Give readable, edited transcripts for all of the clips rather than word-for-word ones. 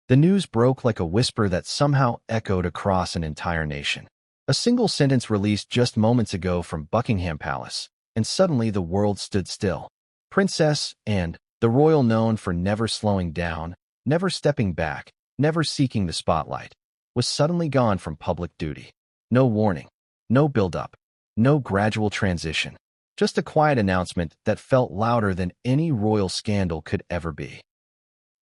The news broke like a whisper that somehow echoed across an entire nation. A single sentence released just moments ago from Buckingham Palace, and suddenly the world stood still. Princess Anne, the royal known for never slowing down, never stepping back, never seeking the spotlight, was suddenly gone from public duty. No warning, no build-up, no gradual transition, just a quiet announcement that felt louder than any royal scandal could ever be.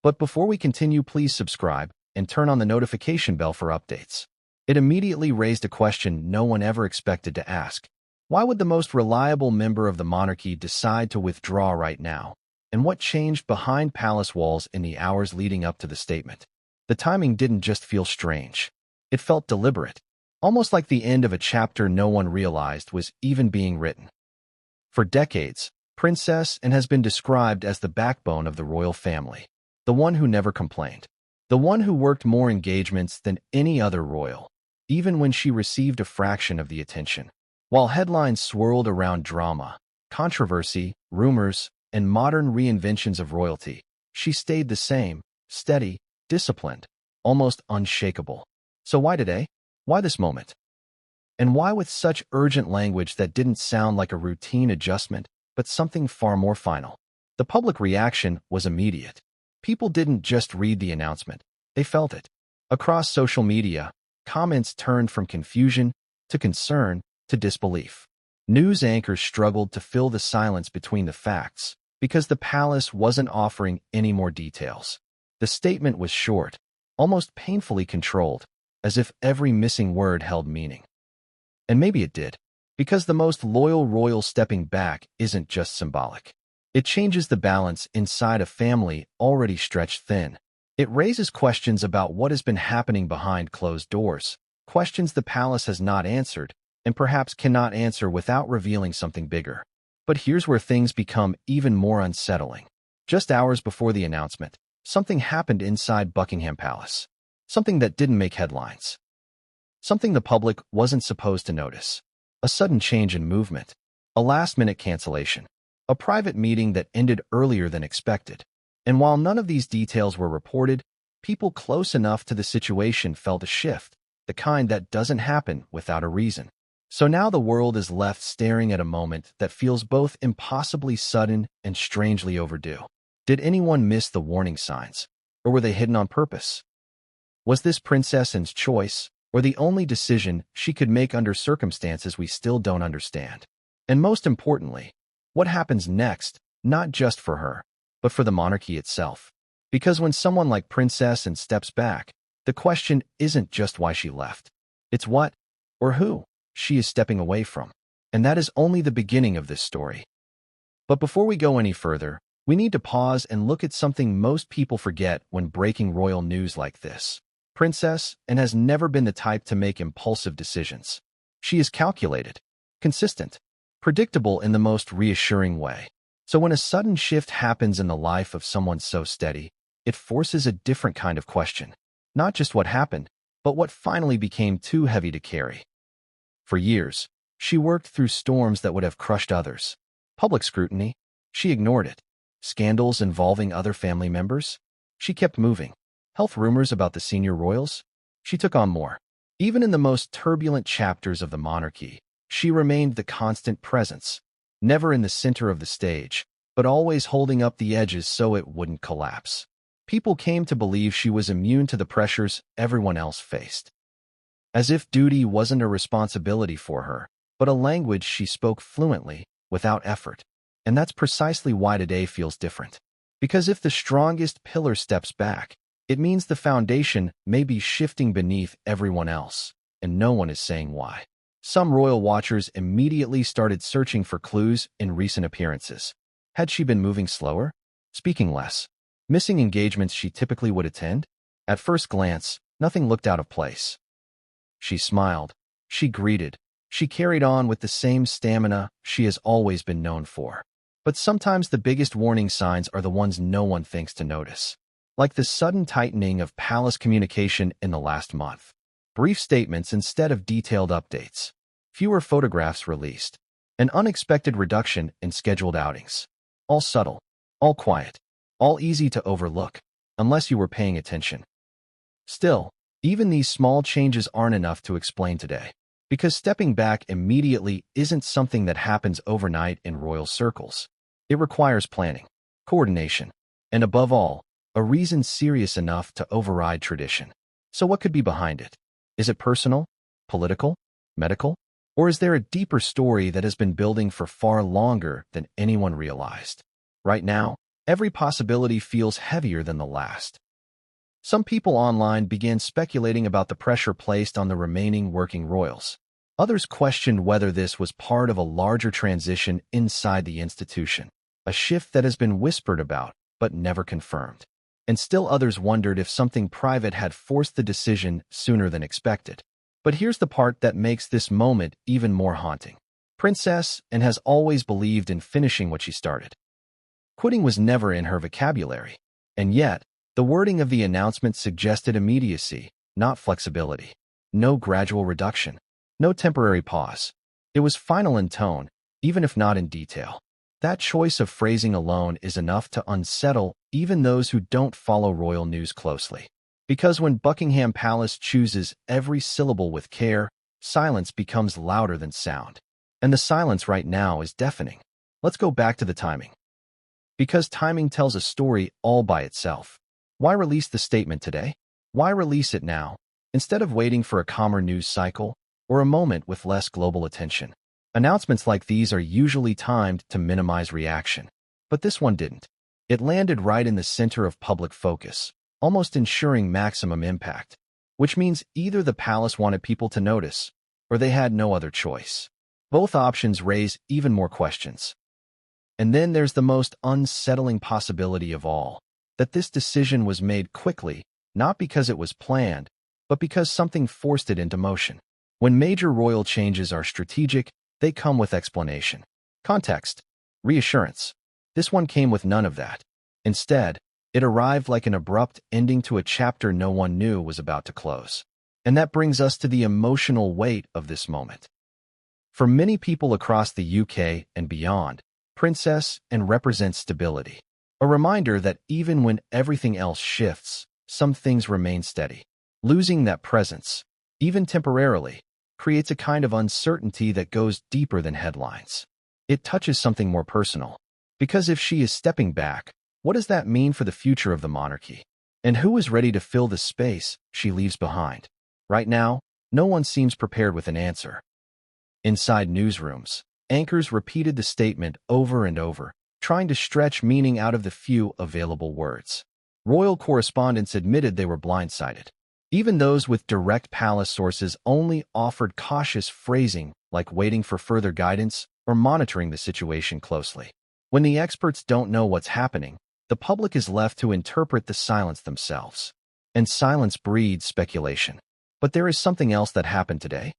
But before we continue, please subscribe and turn on the notification bell for updates. It immediately raised a question no one ever expected to ask. Why would the most reliable member of the monarchy decide to withdraw right now? And what changed behind palace walls in the hours leading up to the statement? The timing didn't just feel strange. It felt deliberate, almost like the end of a chapter no one realized was even being written. For decades, Princess Anne has been described as the backbone of the royal family, the one who never complained, the one who worked more engagements than any other royal, even when she received a fraction of the attention. While headlines swirled around drama, controversy, rumors, and modern reinventions of royalty, she stayed the same, steady, disciplined, almost unshakable. So why today? Why this moment? And why with such urgent language that didn't sound like a routine adjustment, but something far more final? The public reaction was immediate. People didn't just read the announcement, they felt it. Across social media, comments turned from confusion to concern to disbelief. News anchors struggled to fill the silence between the facts because the palace wasn't offering any more details. The statement was short, almost painfully controlled, as if every missing word held meaning. And maybe it did, because the most loyal royal stepping back isn't just symbolic. It changes the balance inside a family already stretched thin. It raises questions about what has been happening behind closed doors, questions the palace has not answered, and perhaps cannot answer without revealing something bigger. But here's where things become even more unsettling. Just hours before the announcement, something happened inside Buckingham Palace. Something that didn't make headlines. Something the public wasn't supposed to notice. A sudden change in movement. A last-minute cancellation. A private meeting that ended earlier than expected. And while none of these details were reported, people close enough to the situation felt a shift, the kind that doesn't happen without a reason. So now the world is left staring at a moment that feels both impossibly sudden and strangely overdue. Did anyone miss the warning signs? Or were they hidden on purpose? Was this Princess Anne's choice, or the only decision she could make under circumstances we still don't understand? And most importantly, what happens next, not just for her, but for the monarchy itself? Because when someone like Princess Anne steps back, the question isn't just why she left. It's what, or who, she is stepping away from. And that is only the beginning of this story. But before we go any further, we need to pause and look at something most people forget when breaking royal news like this. Princess Anne has never been the type to make impulsive decisions. She is calculated, consistent, predictable in the most reassuring way. So when a sudden shift happens in the life of someone so steady, it forces a different kind of question. Not just what happened, but what finally became too heavy to carry. For years, she worked through storms that would have crushed others. Public scrutiny, she ignored it. Scandals involving other family members, she kept moving. Health rumors about the senior royals, she took on more. Even in the most turbulent chapters of the monarchy, she remained the constant presence, never in the center of the stage, but always holding up the edges so it wouldn't collapse. People came to believe she was immune to the pressures everyone else faced. As if duty wasn't a responsibility for her, but a language she spoke fluently, without effort. And that's precisely why today feels different. Because if the strongest pillar steps back, it means the foundation may be shifting beneath everyone else, and no one is saying why. Some royal watchers immediately started searching for clues in recent appearances. Had she been moving slower? Speaking less? Missing engagements she typically would attend? At first glance, nothing looked out of place. She smiled. She greeted. She carried on with the same stamina she has always been known for. But sometimes the biggest warning signs are the ones no one thinks to notice. Like the sudden tightening of palace communication in the last month. Brief statements instead of detailed updates. Fewer photographs released. An unexpected reduction in scheduled outings. All subtle. All quiet. All easy to overlook, unless you were paying attention. Still, even these small changes aren't enough to explain today, because stepping back immediately isn't something that happens overnight in royal circles. It requires planning, coordination, and above all, a reason serious enough to override tradition. So what could be behind it? Is it personal, political, medical? Or is there a deeper story that has been building for far longer than anyone realized? Right now, every possibility feels heavier than the last. Some people online began speculating about the pressure placed on the remaining working royals. Others questioned whether this was part of a larger transition inside the institution, a shift that has been whispered about but never confirmed. And still others wondered if something private had forced the decision sooner than expected. But here's the part that makes this moment even more haunting. Princess Anne has always believed in finishing what she started. Quitting was never in her vocabulary. And yet, the wording of the announcement suggested immediacy, not flexibility. No gradual reduction. No temporary pause. It was final in tone, even if not in detail. That choice of phrasing alone is enough to unsettle even those who don't follow royal news closely. Because when Buckingham Palace chooses every syllable with care, silence becomes louder than sound. And the silence right now is deafening. Let's go back to the timing. Because timing tells a story all by itself. Why release the statement today? Why release it now, instead of waiting for a calmer news cycle or a moment with less global attention? Announcements like these are usually timed to minimize reaction. But this one didn't. It landed right in the center of public focus, almost ensuring maximum impact. Which means either the palace wanted people to notice, or they had no other choice. Both options raise even more questions. And then there's the most unsettling possibility of all, that this decision was made quickly, not because it was planned, but because something forced it into motion. When major royal changes are strategic, they come with explanation, context, reassurance. This one came with none of that. Instead, it arrived like an abrupt ending to a chapter no one knew was about to close. And that brings us to the emotional weight of this moment. For many people across the UK and beyond, Princess Anne represents stability. A reminder that even when everything else shifts, some things remain steady. Losing that presence, even temporarily, creates a kind of uncertainty that goes deeper than headlines. It touches something more personal. Because if she is stepping back, what does that mean for the future of the monarchy? And who is ready to fill the space she leaves behind? Right now, no one seems prepared with an answer. Inside newsrooms, anchors repeated the statement over and over, trying to stretch meaning out of the few available words. Royal correspondents admitted they were blindsided. Even those with direct palace sources only offered cautious phrasing like waiting for further guidance or monitoring the situation closely. When the experts don't know what's happening, the public is left to interpret the silence themselves. And silence breeds speculation. But there is something else that happened today.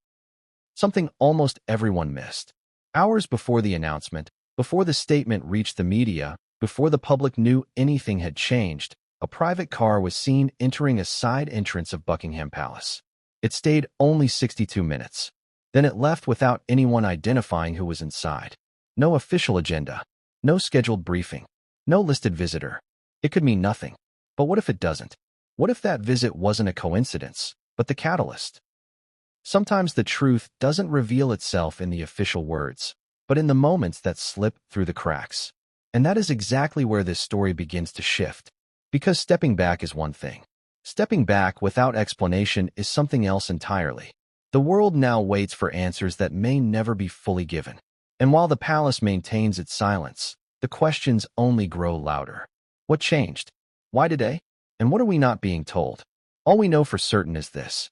Something almost everyone missed. Hours before the announcement, before the statement reached the media, before the public knew anything had changed, a private car was seen entering a side entrance of Buckingham Palace. It stayed only 62 minutes. Then it left without anyone identifying who was inside. No official agenda. No scheduled briefing. No listed visitor. It could mean nothing. But what if it doesn't? What if that visit wasn't a coincidence, but the catalyst? Sometimes the truth doesn't reveal itself in the official words, but in the moments that slip through the cracks. And that is exactly where this story begins to shift. Because stepping back is one thing. Stepping back without explanation is something else entirely. The world now waits for answers that may never be fully given. And while the palace maintains its silence, the questions only grow louder. What changed? Why today? And what are we not being told? All we know for certain is this.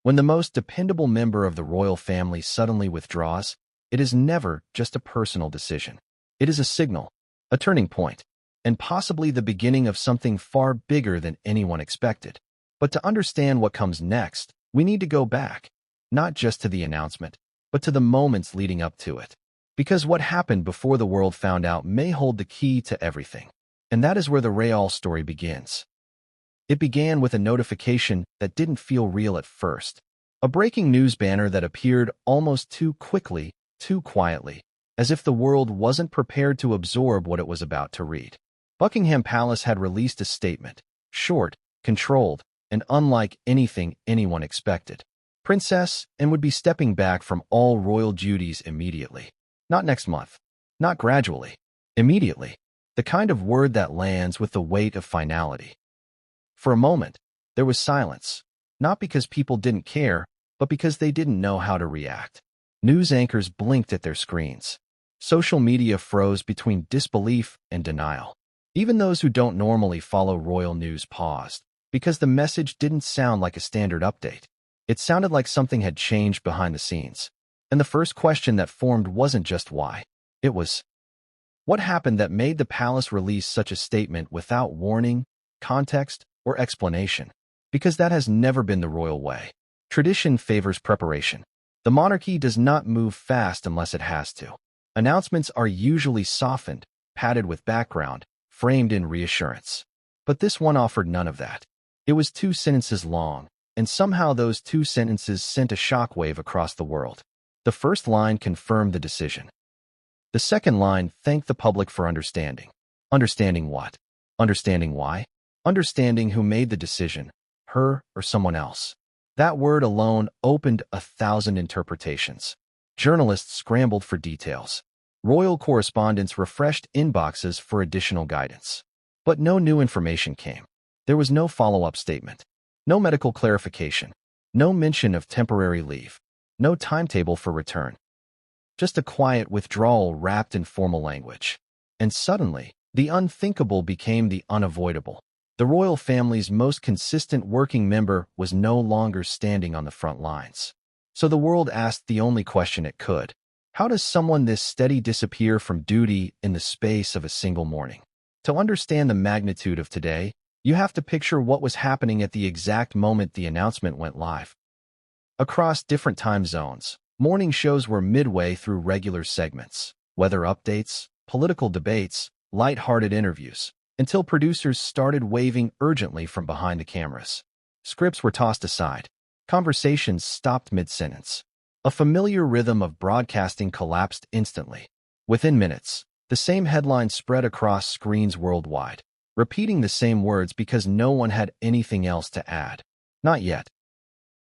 When the most dependable member of the royal family suddenly withdraws, it is never just a personal decision. It is a signal, a turning point, and possibly the beginning of something far bigger than anyone expected. But to understand what comes next, we need to go back, not just to the announcement, but to the moments leading up to it. Because what happened before the world found out may hold the key to everything. And that is where the royal story begins. It began with a notification that didn't feel real at first. A breaking news banner that appeared almost too quickly, too quietly, as if the world wasn't prepared to absorb what it was about to read. Buckingham Palace had released a statement, short, controlled, and unlike anything anyone expected. Princess Anne would be stepping back from all royal duties immediately. Not next month. Not gradually. Immediately. The kind of word that lands with the weight of finality. For a moment, there was silence. Not because people didn't care, but because they didn't know how to react. News anchors blinked at their screens. Social media froze between disbelief and denial. Even those who don't normally follow royal news paused, because the message didn't sound like a standard update. It sounded like something had changed behind the scenes. And the first question that formed wasn't just why. It was, what happened that made the palace release such a statement without warning, context, or explanation? Because that has never been the royal way. Tradition favors preparation. The monarchy does not move fast unless it has to. Announcements are usually softened, padded with background, framed in reassurance. But this one offered none of that. It was 2 sentences long, and somehow those 2 sentences sent a shockwave across the world. The first line confirmed the decision. The second line thanked the public for understanding. Understanding what? Understanding why? Understanding who made the decision, her or someone else. That word alone opened 1,000 interpretations. Journalists scrambled for details. Royal correspondents refreshed inboxes for additional guidance. But no new information came. There was no follow-up statement. No medical clarification. No mention of temporary leave. No timetable for return. Just a quiet withdrawal wrapped in formal language. And suddenly, the unthinkable became the unavoidable. The royal family's most consistent working member was no longer standing on the front lines. So the world asked the only question it could. How does someone this steady disappear from duty in the space of a single morning? To understand the magnitude of today, you have to picture what was happening at the exact moment the announcement went live. Across different time zones, morning shows were midway through regular segments, weather updates, political debates, light-hearted interviews, until producers started waving urgently from behind the cameras. Scripts were tossed aside. Conversations stopped mid-sentence. A familiar rhythm of broadcasting collapsed instantly. Within minutes, the same headline spread across screens worldwide, repeating the same words because no one had anything else to add. Not yet.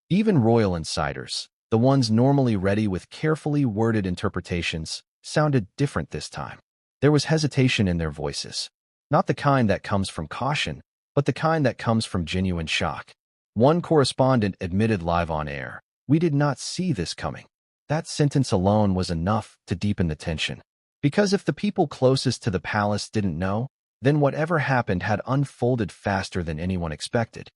Even royal insiders, the ones normally ready with carefully worded interpretations, sounded different this time. There was hesitation in their voices. Not the kind that comes from caution, but the kind that comes from genuine shock. One correspondent admitted live on air, "We did not see this coming." That sentence alone was enough to deepen the tension. Because if the people closest to the palace didn't know, then whatever happened had unfolded faster than anyone expected,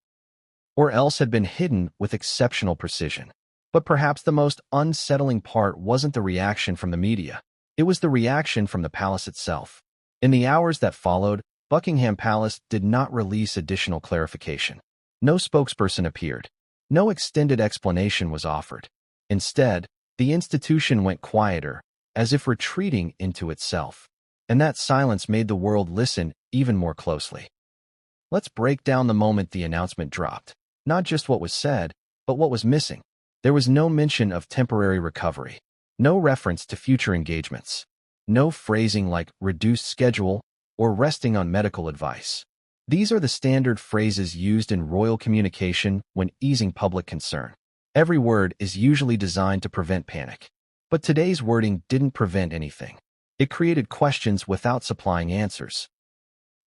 or else had been hidden with exceptional precision. But perhaps the most unsettling part wasn't the reaction from the media. It was the reaction from the palace itself. In the hours that followed, Buckingham Palace did not release additional clarification. No spokesperson appeared. No extended explanation was offered. Instead, the institution went quieter, as if retreating into itself. And that silence made the world listen even more closely. Let's break down the moment the announcement dropped. Not just what was said, but what was missing. There was no mention of temporary recovery. No reference to future engagements. No phrasing like reduced schedule or resting on medical advice. These are the standard phrases used in royal communication when easing public concern. Every word is usually designed to prevent panic. But today's wording didn't prevent anything. It created questions without supplying answers.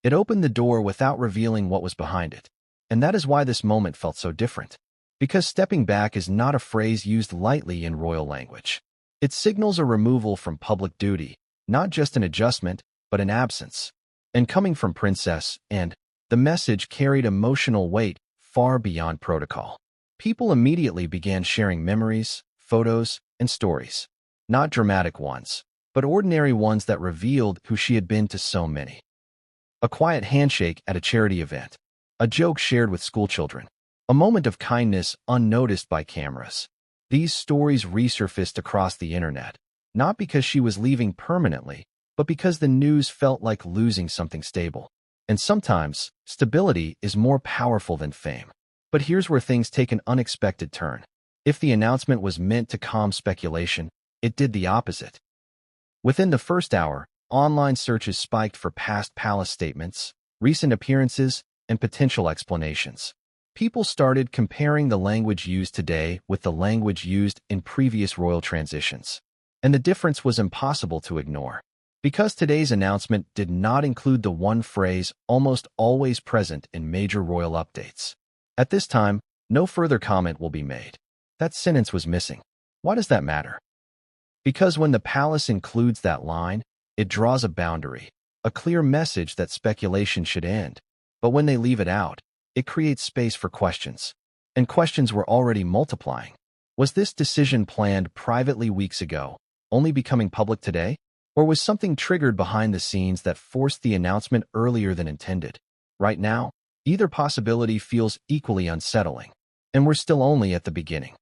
It opened the door without revealing what was behind it. And that is why this moment felt so different. Because stepping back is not a phrase used lightly in royal language. It signals a removal from public duty, not just an adjustment, but an absence. And coming from Princess Anne, the message carried emotional weight far beyond protocol. People immediately began sharing memories, photos, and stories. Not dramatic ones, but ordinary ones that revealed who she had been to so many. A quiet handshake at a charity event. A joke shared with schoolchildren. A moment of kindness unnoticed by cameras. These stories resurfaced across the internet, not because she was leaving permanently, but because the news felt like losing something stable. And sometimes, stability is more powerful than fame. But here's where things take an unexpected turn. If the announcement was meant to calm speculation, it did the opposite. Within the first hour, online searches spiked for past palace statements, recent appearances, and potential explanations. People started comparing the language used today with the language used in previous royal transitions. And the difference was impossible to ignore. Because today's announcement did not include the one phrase almost always present in major royal updates. At this time, no further comment will be made. That sentence was missing. Why does that matter? Because when the palace includes that line, it draws a boundary, a clear message that speculation should end. But when they leave it out, it creates space for questions. And questions were already multiplying. Was this decision planned privately weeks ago, only becoming public today? Or was something triggered behind the scenes that forced the announcement earlier than intended? Right now, either possibility feels equally unsettling. And we're still only at the beginning.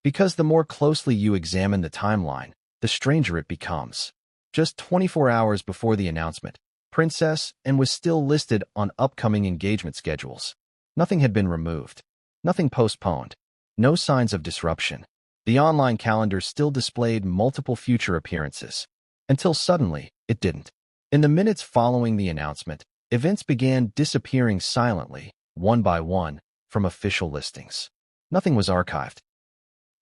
Because the more closely you examine the timeline, the stranger it becomes. Just 24 hours before the announcement, Princess Anne was still listed on upcoming engagement schedules. Nothing had been removed. Nothing postponed. No signs of disruption. The online calendar still displayed multiple future appearances. Until suddenly, it didn't. In the minutes following the announcement, events began disappearing silently, one by one, from official listings. Nothing was archived.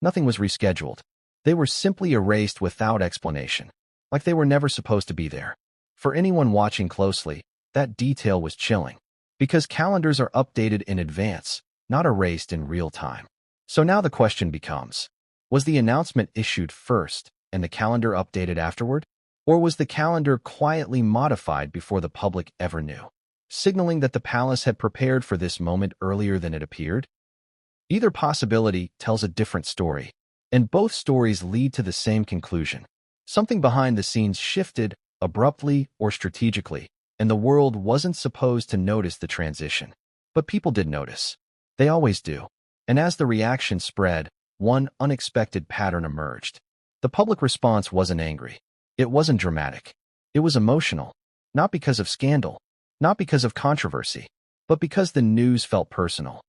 Nothing was rescheduled. They were simply erased without explanation, like they were never supposed to be there. For anyone watching closely, that detail was chilling, because calendars are updated in advance, not erased in real time. So now the question becomes, was the announcement issued first and the calendar updated afterward? Or was the calendar quietly modified before the public ever knew, signaling that the palace had prepared for this moment earlier than it appeared? Either possibility tells a different story, and both stories lead to the same conclusion. Something behind the scenes shifted, abruptly or strategically, and the world wasn't supposed to notice the transition. But people did notice. They always do. And as the reaction spread, one unexpected pattern emerged. The public response wasn't angry. It wasn't dramatic. It was emotional, not because of scandal, not because of controversy, but because the news felt personal.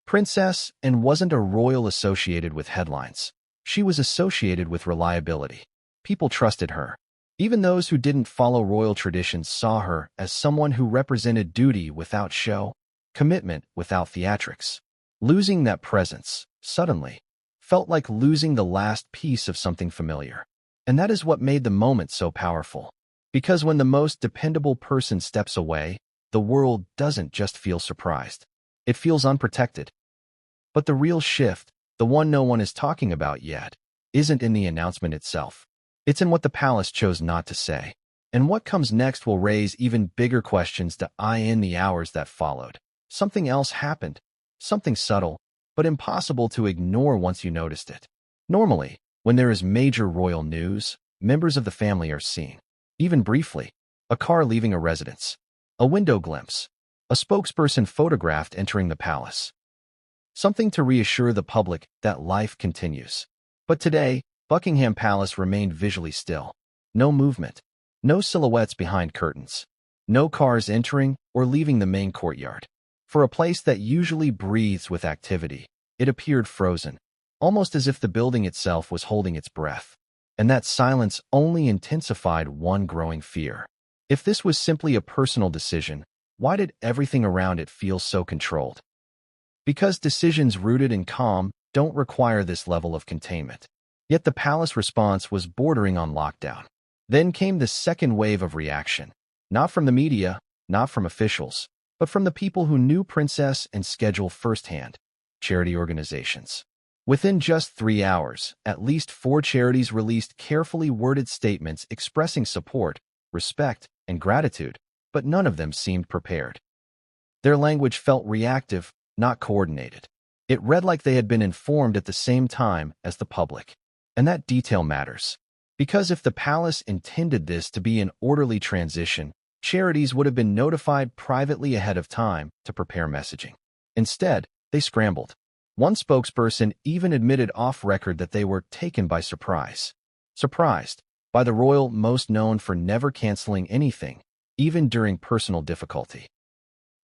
Princess Anne wasn't a royal associated with headlines. She was associated with reliability. People trusted her. Even those who didn't follow royal traditions saw her as someone who represented duty without show, commitment without theatrics. Losing that presence, suddenly, felt like losing the last piece of something familiar. And that is what made the moment so powerful. Because when the most dependable person steps away, the world doesn't just feel surprised. It feels unprotected. But the real shift, the one no one is talking about yet, isn't in the announcement itself. It's in what the palace chose not to say. And what comes next will raise even bigger questions to eye in the hours that followed. Something else happened. Something subtle, but impossible to ignore once you noticed it. Normally, when there is major royal news, members of the family are seen. Even briefly, a car leaving a residence, a window glimpse, a spokesperson photographed entering the palace. Something to reassure the public that life continues. But today, Buckingham Palace remained visually still. No movement, no silhouettes behind curtains, no cars entering or leaving the main courtyard. For a place that usually breathes with activity, it appeared frozen, almost as if the building itself was holding its breath. And that silence only intensified one growing fear. If this was simply a personal decision, why did everything around it feel so controlled? Because decisions rooted in calm don't require this level of containment. Yet the palace response was bordering on lockdown. Then came the second wave of reaction, not from the media, not from officials, but from the people who knew Princess Anne's schedule firsthand, charity organizations. Within just 3 hours, at least 4 charities released carefully worded statements expressing support, respect, and gratitude, but none of them seemed prepared. Their language felt reactive, not coordinated. It read like they had been informed at the same time as the public. And that detail matters. Because if the palace intended this to be an orderly transition, charities would have been notified privately ahead of time to prepare messaging. Instead, they scrambled. One spokesperson even admitted off-record that they were taken by surprise. Surprised by the royal most known for never canceling anything, even during personal difficulty.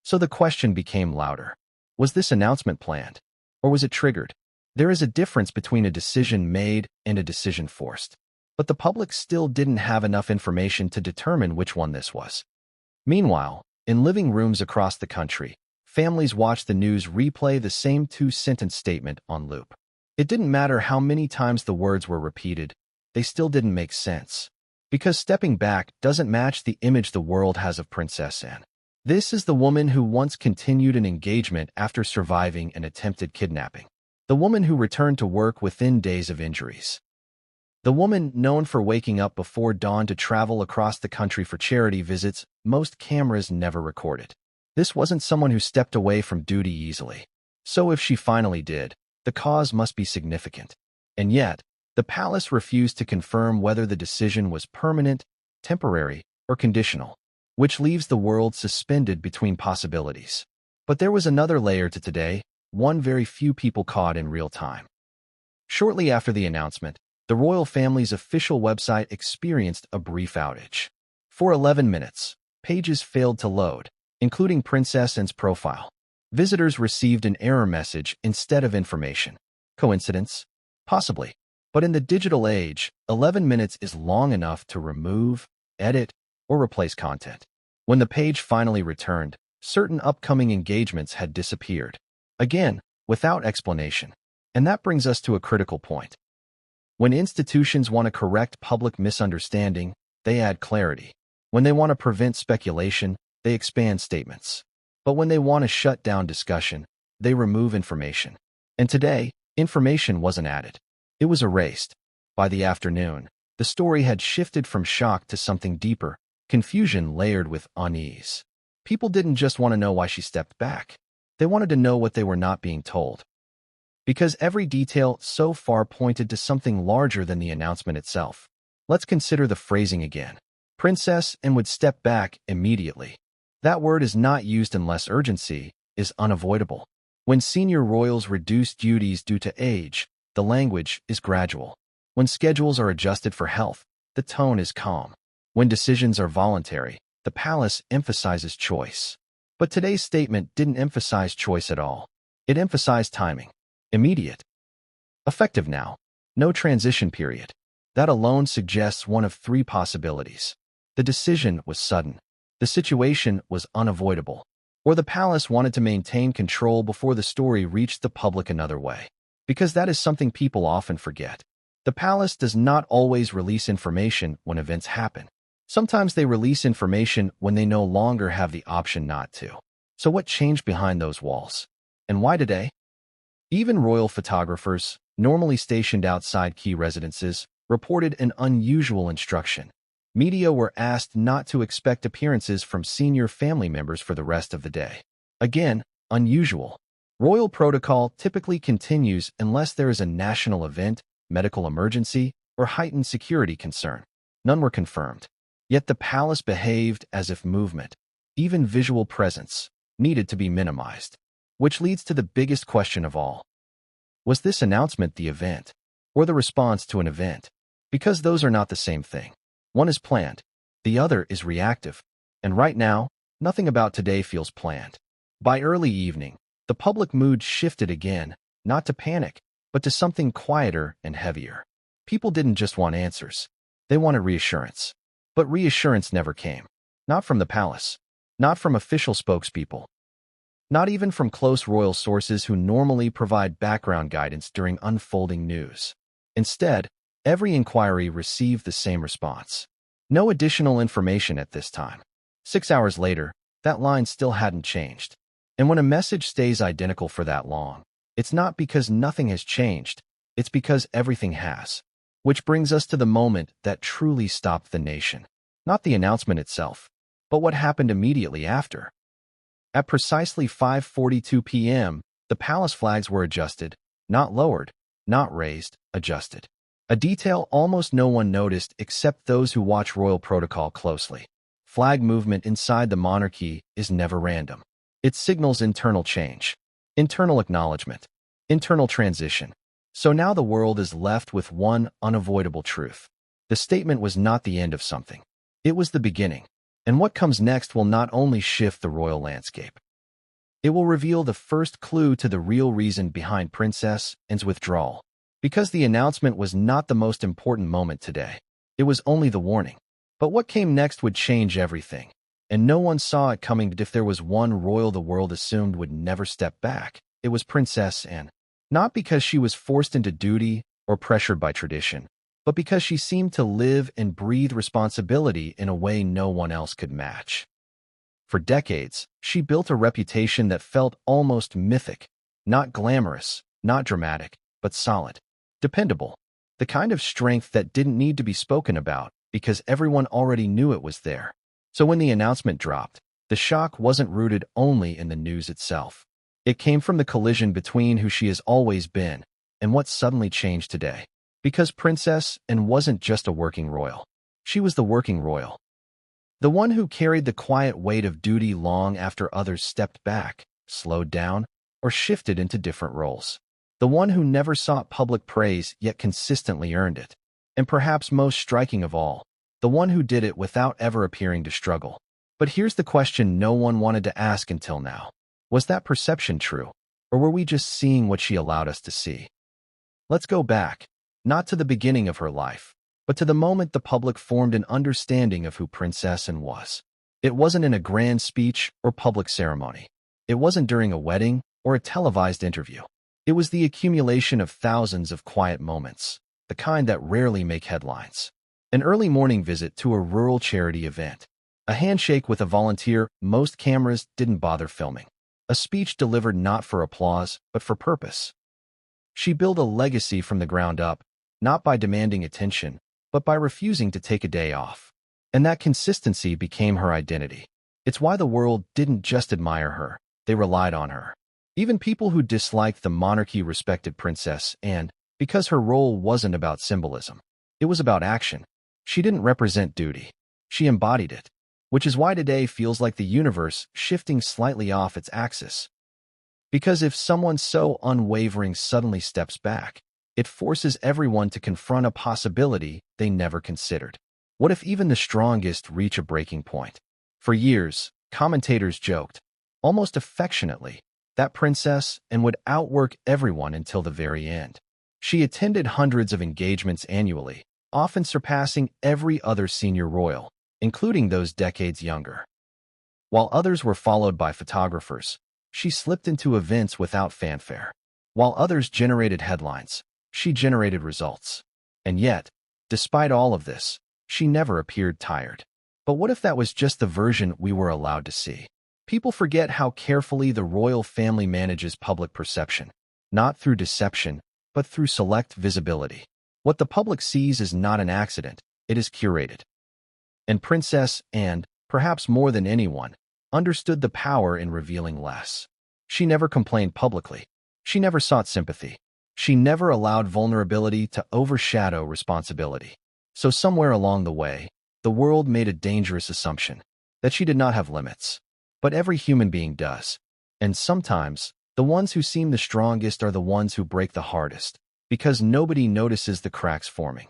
So the question became louder. Was this announcement planned? Or was it triggered? There is a difference between a decision made and a decision forced. But the public still didn't have enough information to determine which one this was. Meanwhile, in living rooms across the country, Families watched the news replay the same two-sentence statement on loop. It didn't matter how many times the words were repeated, they still didn't make sense. Because stepping back doesn't match the image the world has of Princess Anne. This is the woman who once continued an engagement after surviving an attempted kidnapping. The woman who returned to work within days of injuries. The woman known for waking up before dawn to travel across the country for charity visits most cameras never recorded. This wasn't someone who stepped away from duty easily. So if she finally did, the cause must be significant. And yet, the palace refused to confirm whether the decision was permanent, temporary, or conditional, which leaves the world suspended between possibilities. But there was another layer to today, one very few people caught in real time. Shortly after the announcement, the royal family's official website experienced a brief outage. For 11 minutes, pages failed to load, including Princess Anne's profile. Visitors received an error message instead of information. Coincidence? Possibly. But in the digital age, 11 minutes is long enough to remove, edit, or replace content. When the page finally returned, certain upcoming engagements had disappeared. Again, without explanation. And that brings us to a critical point. When institutions want to correct public misunderstanding, they add clarity. When they want to prevent speculation, they expand statements. But when they want to shut down discussion, they remove information. And today, information wasn't added. It was erased. By the afternoon, the story had shifted from shock to something deeper, confusion layered with unease. People didn't just want to know why she stepped back. They wanted to know what they were not being told. Because every detail so far pointed to something larger than the announcement itself. Let's consider the phrasing again. Princess Anne would step back immediately. That word is not used unless urgency is unavoidable. When senior royals reduce duties due to age, the language is gradual. When schedules are adjusted for health, the tone is calm. When decisions are voluntary, the palace emphasizes choice. But today's statement didn't emphasize choice at all. It emphasized timing. Immediate. Effective now. No transition period. That alone suggests one of three possibilities. The decision was sudden. The situation was unavoidable. Or the palace wanted to maintain control before the story reached the public another way. Because that is something people often forget. The palace does not always release information when events happen. Sometimes they release information when they no longer have the option not to. So what changed behind those walls? And why today? Even royal photographers, normally stationed outside key residences, reported an unusual instruction. Media were asked not to expect appearances from senior family members for the rest of the day. Again, unusual. Royal protocol typically continues unless there is a national event, medical emergency, or heightened security concern. None were confirmed. Yet the palace behaved as if movement, even visual presence, needed to be minimized. Which leads to the biggest question of all. Was this announcement the event, or the response to an event? Because those are not the same thing. One is planned, the other is reactive. And right now, nothing about today feels planned. By early evening, the public mood shifted again, not to panic, but to something quieter and heavier. People didn't just want answers. They wanted reassurance. But reassurance never came. Not from the palace. Not from official spokespeople. Not even from close royal sources who normally provide background guidance during unfolding news. Instead, every inquiry received the same response. No additional information at this time. 6 hours later, that line still hadn't changed. And when a message stays identical for that long, it's not because nothing has changed, it's because everything has. Which brings us to the moment that truly stopped the nation. Not the announcement itself, but what happened immediately after. At precisely 5:42 p.m., the palace flags were adjusted, not lowered, not raised, adjusted. A detail almost no one noticed except those who watch royal protocol closely. Flag movement inside the monarchy is never random. It signals internal change, internal acknowledgement, internal transition. So now the world is left with one unavoidable truth. The statement was not the end of something. It was the beginning. And what comes next will not only shift the royal landscape. It will reveal the first clue to the real reason behind Princess Anne's withdrawal. Because the announcement was not the most important moment today. It was only the warning. But what came next would change everything. and no one saw it coming. But if there was one royal the world assumed would never step back, it was Princess Anne. Not because she was forced into duty or pressured by tradition, but because she seemed to live and breathe responsibility in a way no one else could match. For decades, she built a reputation that felt almost mythic, not glamorous, not dramatic, but solid, dependable, the kind of strength that didn't need to be spoken about because everyone already knew it was there. So when the announcement dropped, the shock wasn't rooted only in the news itself. It came from the collision between who she has always been and what suddenly changed today. Because Princess Anne wasn't just a working royal. She was the working royal. The one who carried the quiet weight of duty long after others stepped back, slowed down, or shifted into different roles. The one who never sought public praise yet consistently earned it. And perhaps most striking of all, the one who did it without ever appearing to struggle. But here's the question no one wanted to ask until now. Was that perception true, or were we just seeing what she allowed us to see? Let's go back, not to the beginning of her life, but to the moment the public formed an understanding of who Princess Anne was. It wasn't in a grand speech or public ceremony. It wasn't during a wedding or a televised interview. It was the accumulation of thousands of quiet moments, the kind that rarely make headlines. An early morning visit to a rural charity event. A handshake with a volunteer most cameras didn't bother filming. A speech delivered not for applause, but for purpose. She built a legacy from the ground up, not by demanding attention, but by refusing to take a day off. And that consistency became her identity. It's why the world didn't just admire her, they relied on her. Even people who disliked the monarchy respected Princess Anne, because her role wasn't about symbolism. It was about action. She didn't represent duty. She embodied it. Which is why today feels like the universe shifting slightly off its axis. Because if someone so unwavering suddenly steps back, it forces everyone to confront a possibility they never considered. What if even the strongest reach a breaking point? For years, commentators joked, almost affectionately, that Princess Anne would outwork everyone until the very end. She attended hundreds of engagements annually, often surpassing every other senior royal, including those decades younger. While others were followed by photographers, she slipped into events without fanfare. While others generated headlines, she generated results. And yet, despite all of this, she never appeared tired. But what if that was just the version we were allowed to see? People forget how carefully the royal family manages public perception, not through deception, but through select visibility. What the public sees is not an accident, it is curated. And Princess Anne, perhaps more than anyone, understood the power in revealing less. She never complained publicly. She never sought sympathy. She never allowed vulnerability to overshadow responsibility. So somewhere along the way, the world made a dangerous assumption, that she did not have limits. But every human being does. And sometimes, the ones who seem the strongest are the ones who break the hardest, because nobody notices the cracks forming.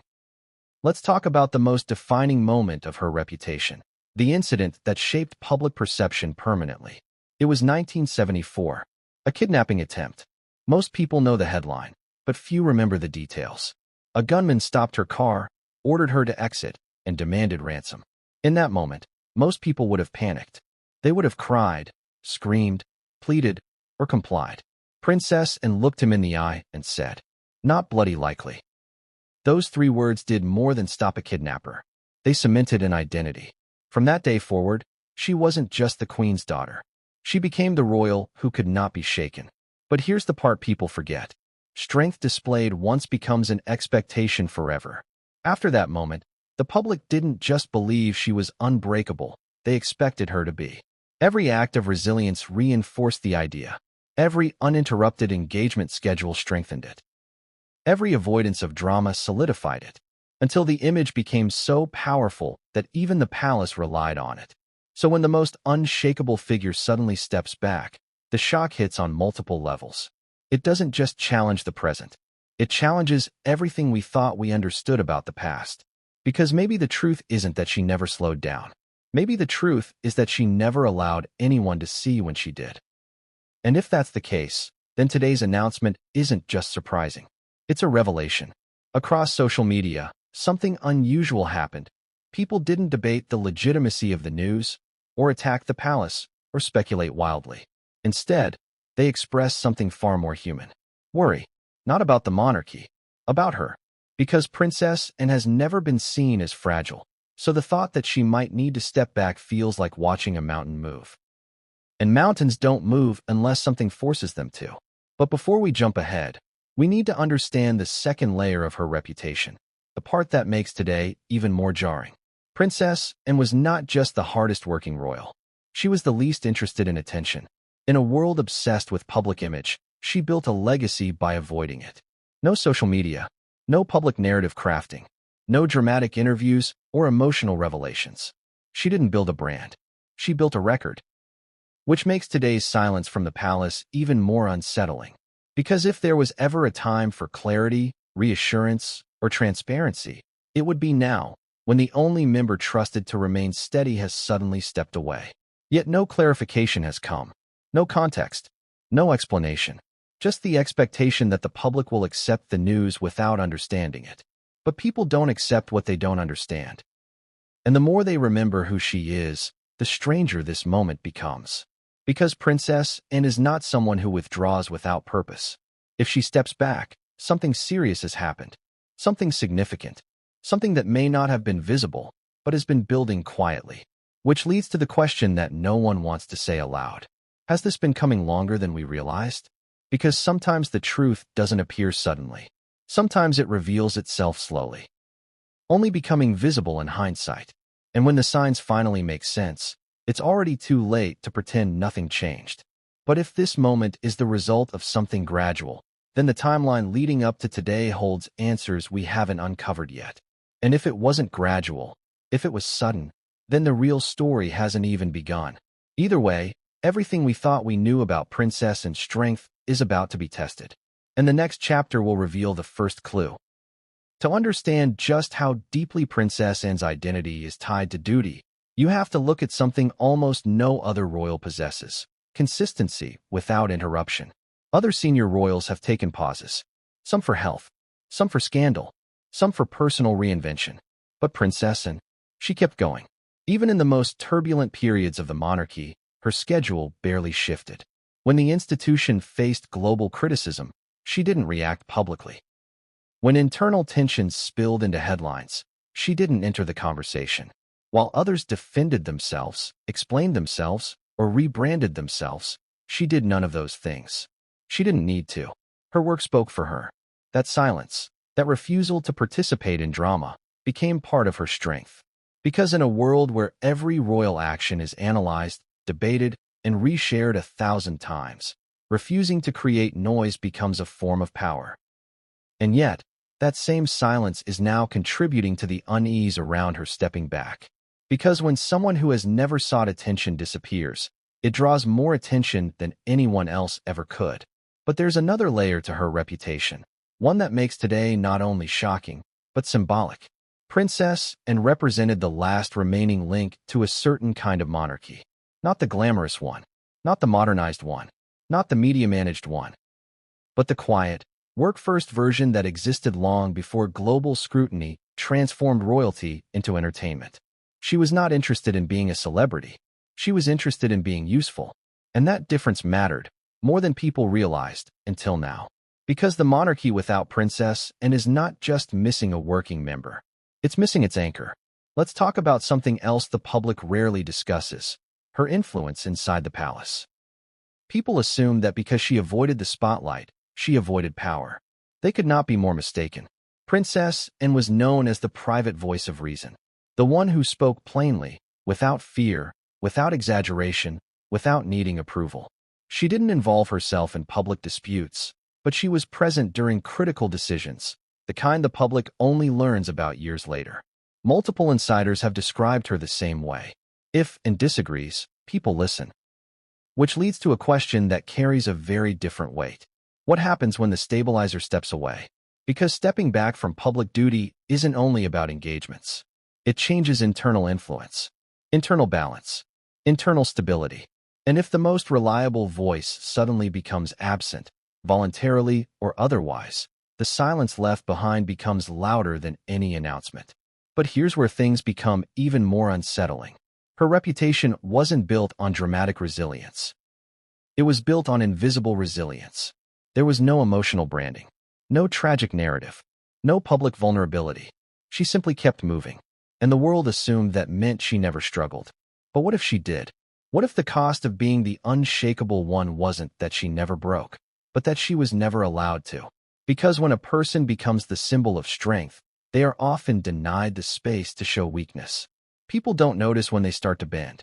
Let's talk about the most defining moment of her reputation, the incident that shaped public perception permanently. It was 1974, a kidnapping attempt. Most people know the headline, but few remember the details. A gunman stopped her car, ordered her to exit, and demanded ransom. In that moment, most people would have panicked. They would have cried, screamed, pleaded, or complied. Princess Anne looked him in the eye and said, "Not bloody likely." Those 3 words did more than stop a kidnapper. They cemented an identity. From that day forward, she wasn't just the queen's daughter. She became the royal who could not be shaken. But here's the part people forget. Strength displayed once becomes an expectation forever. After that moment, the public didn't just believe she was unbreakable, they expected her to be. Every act of resilience reinforced the idea. Every uninterrupted engagement schedule strengthened it. Every avoidance of drama solidified it, until the image became so powerful that even the palace relied on it. So when the most unshakable figure suddenly steps back, the shock hits on multiple levels. It doesn't just challenge the present. It challenges everything we thought we understood about the past. Because maybe the truth isn't that she never slowed down. Maybe the truth is that she never allowed anyone to see when she did. And if that's the case, then today's announcement isn't just surprising. It's a revelation. Across social media, something unusual happened. People didn't debate the legitimacy of the news. or attack the palace, or speculate wildly. Instead, they express something far more human. Worry, not about the monarchy, about her. Because Princess Anne has never been seen as fragile, so the thought that she might need to step back feels like watching a mountain move. And mountains don't move unless something forces them to. But before we jump ahead, we need to understand the second layer of her reputation, the part that makes today even more jarring. Princess Anne was not just the hardest working royal. She was the least interested in attention. In a world obsessed with public image, she built a legacy by avoiding it. No social media, no public narrative crafting, no dramatic interviews or emotional revelations. She didn't build a brand. She built a record. Which makes today's silence from the palace even more unsettling. Because if there was ever a time for clarity, reassurance, or transparency, it would be now, when the only member trusted to remain steady has suddenly stepped away. Yet no clarification has come. No context. No explanation. Just the expectation that the public will accept the news without understanding it. But people don't accept what they don't understand. And the more they remember who she is, the stranger this moment becomes. Because Princess Anne is not someone who withdraws without purpose. If she steps back, something serious has happened. Something significant. Something that may not have been visible, but has been building quietly. Which leads to the question that no one wants to say aloud. Has this been coming longer than we realized? Because sometimes the truth doesn't appear suddenly. Sometimes it reveals itself slowly, only becoming visible in hindsight. And when the signs finally make sense, it's already too late to pretend nothing changed. But if this moment is the result of something gradual, then the timeline leading up to today holds answers we haven't uncovered yet. And if it wasn't gradual, if it was sudden, then the real story hasn't even begun. Either way, everything we thought we knew about Princess Anne's strength is about to be tested. And the next chapter will reveal the first clue. To understand just how deeply Princess Anne's identity is tied to duty, you have to look at something almost no other royal possesses: consistency without interruption. Other senior royals have taken pauses, some for health, some for scandal, some for personal reinvention. But Princess Anne, she kept going. Even in the most turbulent periods of the monarchy, her schedule barely shifted. When the institution faced global criticism, she didn't react publicly. When internal tensions spilled into headlines, she didn't enter the conversation. While others defended themselves, explained themselves, or rebranded themselves, she did none of those things. She didn't need to. Her work spoke for her. That silence, that refusal to participate in drama, became part of her strength. Because in a world where every royal action is analyzed, debated, and reshared 1,000 times, refusing to create noise becomes a form of power. And yet, that same silence is now contributing to the unease around her stepping back. Because when someone who has never sought attention disappears, it draws more attention than anyone else ever could. But there's another layer to her reputation, one that makes today not only shocking, but symbolic. Princess Anne represented the last remaining link to a certain kind of monarchy. Not the glamorous one, not the modernized one, not the media-managed one, but the quiet, work-first version that existed long before global scrutiny transformed royalty into entertainment. She was not interested in being a celebrity. She was interested in being useful. And that difference mattered more than people realized until now. Because the monarchy without Princess Anne is not just missing a working member. It's missing its anchor. Let's talk about something else the public rarely discusses: her influence inside the palace. People assume that because she avoided the spotlight, she avoided power. They could not be more mistaken. Princess Anne was known as the private voice of reason, the one who spoke plainly, without fear, without exaggeration, without needing approval. She didn't involve herself in public disputes, but she was present during critical decisions, the kind the public only learns about years later. Multiple insiders have described her the same way. If Anne disagrees, people listen. Which leads to a question that carries a very different weight. What happens when the stabilizer steps away? Because stepping back from public duty isn't only about engagements. It changes internal influence, internal balance, internal stability. And if the most reliable voice suddenly becomes absent, voluntarily or otherwise, the silence left behind becomes louder than any announcement. But here's where things become even more unsettling. Her reputation wasn't built on dramatic resilience. It was built on invisible resilience. There was no emotional branding, no tragic narrative, no public vulnerability. She simply kept moving, and the world assumed that meant she never struggled. But what if she did? What if the cost of being the unshakable one wasn't that she never broke, but that she was never allowed to? Because when a person becomes the symbol of strength, they are often denied the space to show weakness. People don't notice when they start to bend.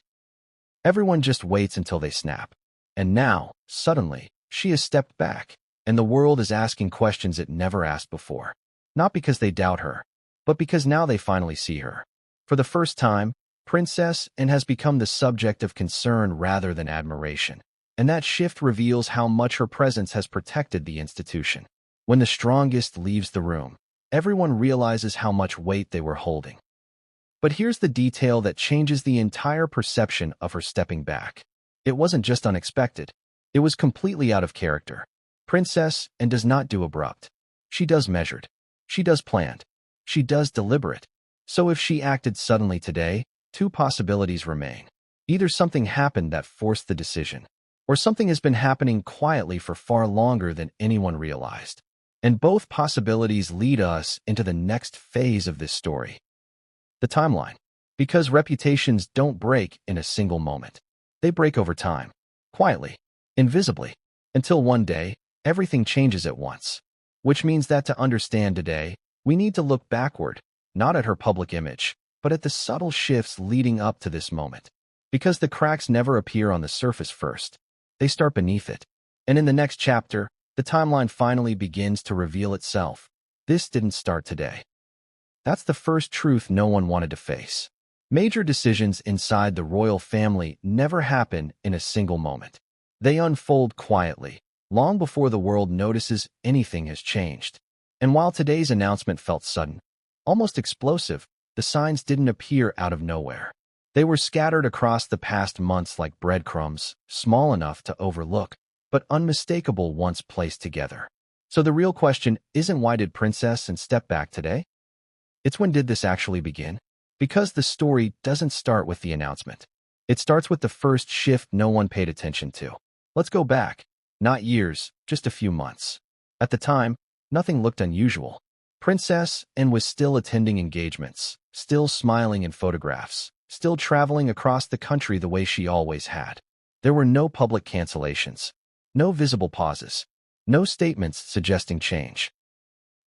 Everyone just waits until they snap. And now, suddenly, she has stepped back, and the world is asking questions it never asked before. Not because they doubt her, but because now they finally see her. For the first time, Princess Anne has become the subject of concern rather than admiration. And that shift reveals how much her presence has protected the institution. When the strongest leaves the room, everyone realizes how much weight they were holding. But here's the detail that changes the entire perception of her stepping back. It wasn't just unexpected. It was completely out of character. Princess Anne does not do abrupt. She does measured. She does planned. She does deliberate. So if she acted suddenly today, two possibilities remain. Either something happened that forced the decision, or something has been happening quietly for far longer than anyone realized. And both possibilities lead us into the next phase of this story. The timeline. Because reputations don't break in a single moment. They break over time, quietly, invisibly, until one day, everything changes at once. Which means that to understand today, we need to look backward, not at her public image, but at the subtle shifts leading up to this moment. Because the cracks never appear on the surface first. They start beneath it. And in the next chapter, the timeline finally begins to reveal itself. This didn't start today. That's the first truth no one wanted to face. Major decisions inside the royal family never happen in a single moment. They unfold quietly, long before the world notices anything has changed. And while today's announcement felt sudden, almost explosive, the signs didn't appear out of nowhere. They were scattered across the past months like breadcrumbs, small enough to overlook, but unmistakable once placed together. So the real question isn't why did Princess Anne step back today? It's when did this actually begin? Because the story doesn't start with the announcement. It starts with the first shift no one paid attention to. Let's go back. Not years, just a few months. At the time, nothing looked unusual. Princess Anne was still attending engagements, still smiling in photographs, still traveling across the country the way she always had. There were no public cancellations, no visible pauses, no statements suggesting change.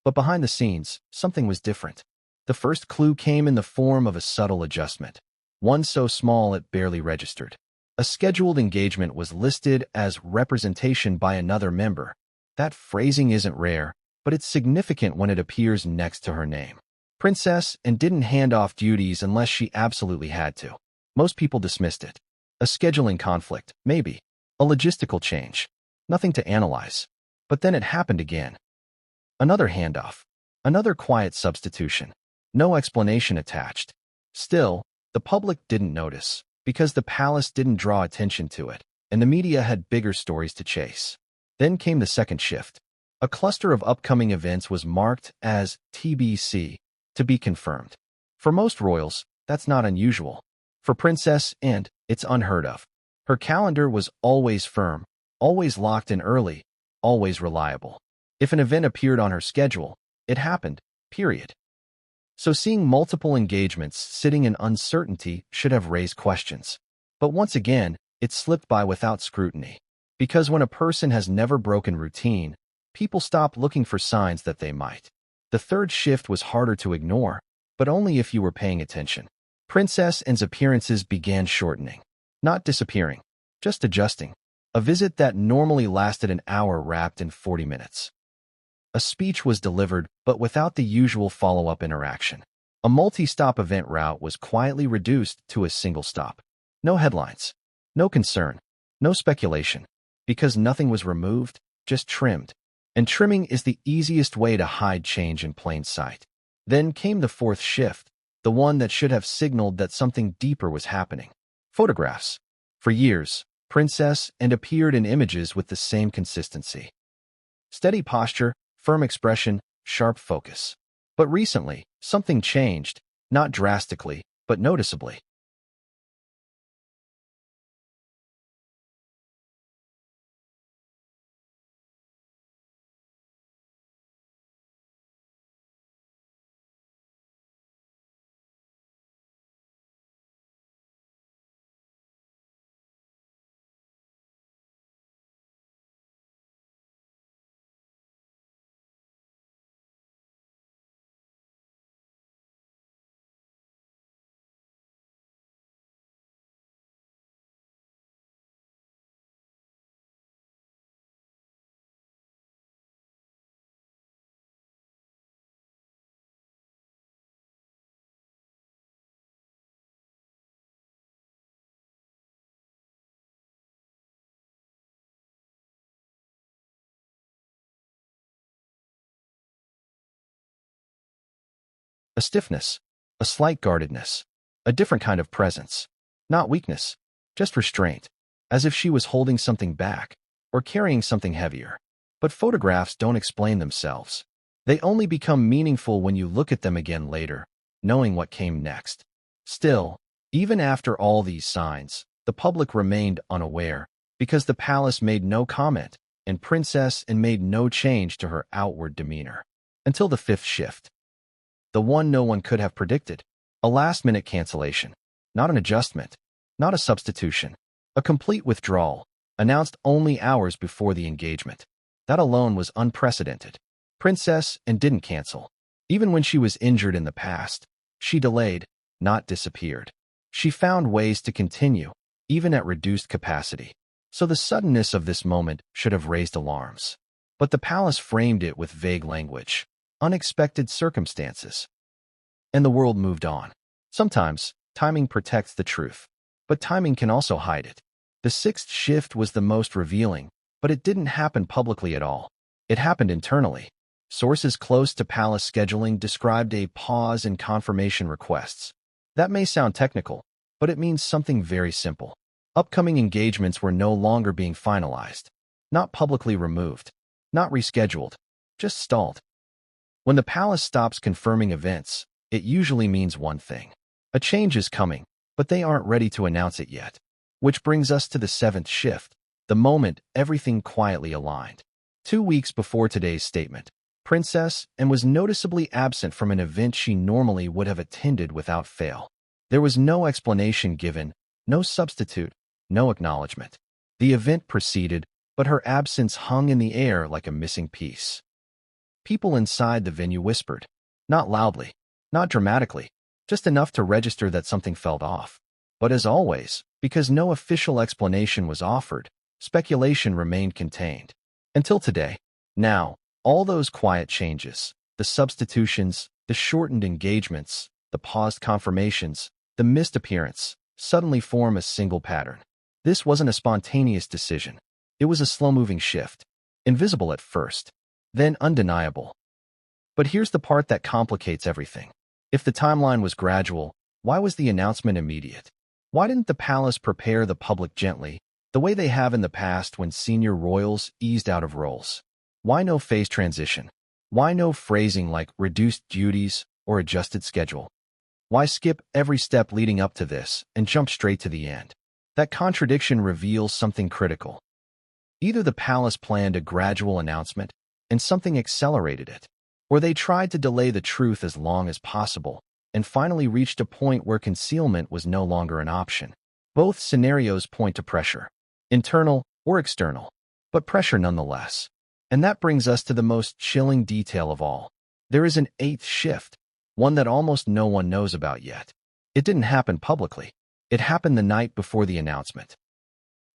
But behind the scenes, something was different. The first clue came in the form of a subtle adjustment, one so small it barely registered. A scheduled engagement was listed as representation by another member. That phrasing isn't rare, but it's significant when it appears next to her name. Princess Anne didn't hand off duties unless she absolutely had to. Most people dismissed it. A scheduling conflict, maybe. A logistical change. Nothing to analyze. But then it happened again. Another handoff. Another quiet substitution. No explanation attached. Still, the public didn't notice, because the palace didn't draw attention to it, and the media had bigger stories to chase. Then came the second shift. A cluster of upcoming events was marked as TBC, to be confirmed. For most royals, that's not unusual. For Princess Anne, it's unheard of. Her calendar was always firm, always locked in early, always reliable. If an event appeared on her schedule, it happened, period. So seeing multiple engagements sitting in uncertainty should have raised questions. But once again, it slipped by without scrutiny. Because when a person has never broken routine, people stop looking for signs that they might. The third shift was harder to ignore, but only if you were paying attention. Princess Anne's appearances began shortening. Not disappearing, just adjusting. A visit that normally lasted an hour wrapped in 40 minutes. A speech was delivered, but without the usual follow-up interaction. A multi-stop event route was quietly reduced to a single stop. No headlines, no concern, no speculation, because nothing was removed, just trimmed. And trimming is the easiest way to hide change in plain sight. Then came the fourth shift, the one that should have signaled that something deeper was happening. Photographs. For years, Princess Anne appeared in images with the same consistency. Steady posture, firm expression, sharp focus. But recently, something changed, not drastically, but noticeably. A stiffness, a slight guardedness, a different kind of presence. Not weakness, just restraint, as if she was holding something back or carrying something heavier. But photographs don't explain themselves. They only become meaningful when you look at them again later, knowing what came next. Still, even after all these signs, the public remained unaware, because the palace made no comment, and Princess Anne made no change to her outward demeanor. Until the fifth shift. The one no one could have predicted. A last-minute cancellation. Not an adjustment. Not a substitution. A complete withdrawal, announced only hours before the engagement. That alone was unprecedented. Princess Anne didn't cancel. Even when she was injured in the past, she delayed, not disappeared. She found ways to continue, even at reduced capacity. So the suddenness of this moment should have raised alarms. But the palace framed it with vague language. Unexpected circumstances. And the world moved on. Sometimes, timing protects the truth. But timing can also hide it. The sixth shift was the most revealing, but it didn't happen publicly at all. It happened internally. Sources close to palace scheduling described a pause in confirmation requests. That may sound technical, but it means something very simple. Upcoming engagements were no longer being finalized. Not publicly removed. Not rescheduled. Just stalled. When the palace stops confirming events, it usually means one thing. A change is coming, but they aren't ready to announce it yet. Which brings us to the seventh shift, the moment everything quietly aligned. 2 weeks before today's statement, Princess Anne was noticeably absent from an event she normally would have attended without fail. There was no explanation given, no substitute, no acknowledgement. The event proceeded, but her absence hung in the air like a missing piece. People inside the venue whispered. Not loudly, not dramatically, just enough to register that something felt off. But as always, because no official explanation was offered, speculation remained contained. Until today. Now, all those quiet changes, the substitutions, the shortened engagements, the paused confirmations, the missed appearance, suddenly form a single pattern. This wasn't a spontaneous decision. It was a slow-moving shift. Invisible at first, then undeniable. But here's the part that complicates everything. If the timeline was gradual, why was the announcement immediate? Why didn't the palace prepare the public gently, the way they have in the past when senior royals eased out of roles? Why no phase transition? Why no phrasing like reduced duties or adjusted schedule? Why skip every step leading up to this and jump straight to the end? That contradiction reveals something critical. Either the palace planned a gradual announcement and something accelerated it, or they tried to delay the truth as long as possible and finally reached a point where concealment was no longer an option. Both scenarios point to pressure, internal or external, but pressure nonetheless. And that brings us to the most chilling detail of all. There is an eighth shift, one that almost no one knows about yet. It didn't happen publicly. It happened the night before the announcement.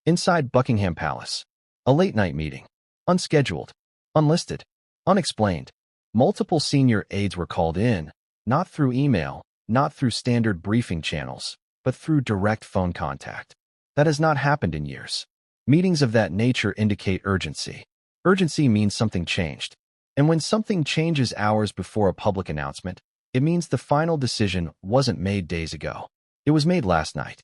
Inside Buckingham Palace, a late-night meeting, unscheduled, unlisted, unexplained. Multiple senior aides were called in, not through email, not through standard briefing channels, but through direct phone contact. That has not happened in years. Meetings of that nature indicate urgency. Urgency means something changed. And when something changes hours before a public announcement, it means the final decision wasn't made days ago. It was made last night.